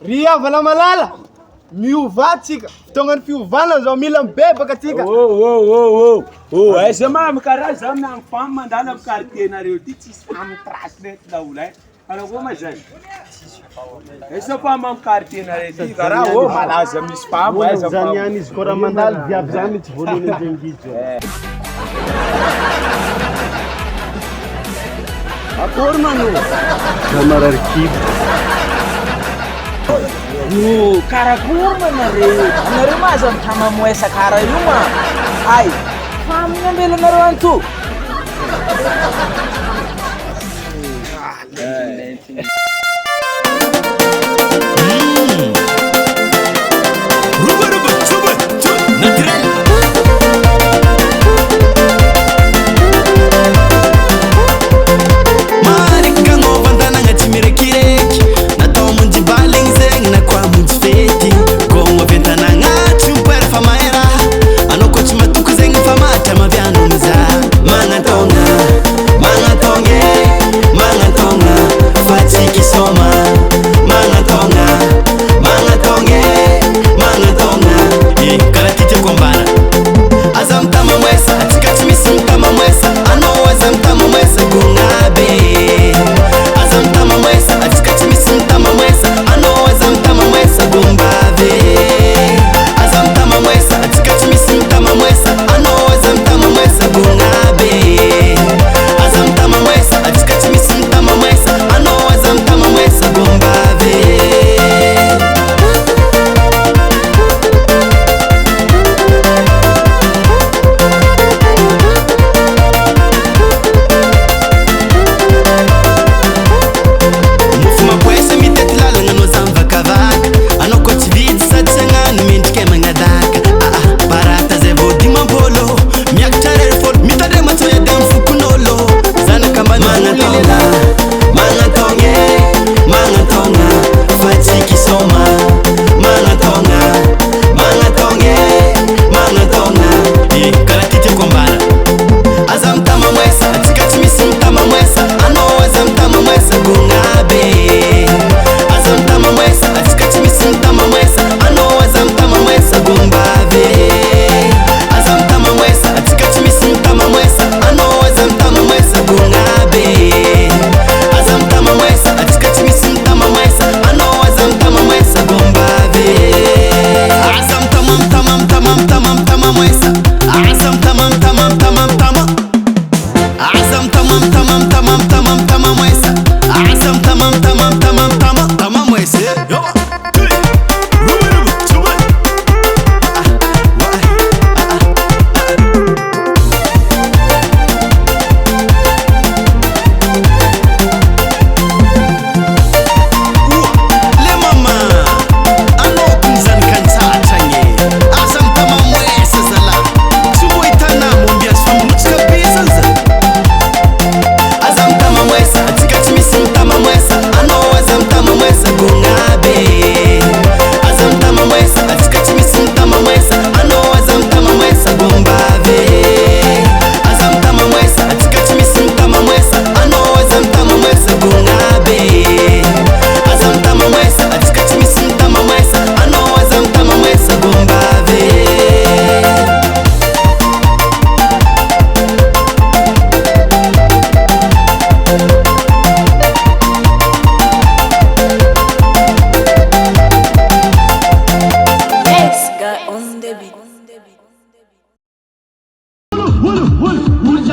Ria vala malala. Miuvatsika. Fotoagnan'ny fiovana zao mila mibebaka atsika. Aiza mamy karaha zaho miagny famy mandala amin'ny quartier-nareo ty tsisy famy trasy reto daholo e. Anao koa ma zany? Aiza famy amin'ny quartier-nareo ty karaha malaza misy famy aiza famy. Zany ihany izy koa raha mandalo viavy zany tsy voalohany anjengijo. Akory mano? Zamararkibo. Karakory manareo? Anareo ma aza mitamamoesa kara io ma? Ay, faminy ambelanareo anto. Naturel. Marika ngova ndana ngatimireki natao munji baling zeng na kwa munji feti gongo ventana ngati mpera famaera anoko chimatuku zeng famata mavyano mza mangatonga mangatonge mangatonga fatiki soma mangatonga mangatonge mangatonga karatite kombana azam tamamwesa atikati misi tamamwesa ano azam tamamwesa gungabe azam tamamwesa atikati misi tamamwesa ano azam tamamwesa gumbabe azam tamamwesa atikati misi tamamwesa ano azam tamamwesa gungabe azam tamamwesa atikati misi tamamwesa ano azam tamamwesa gumbabe. Would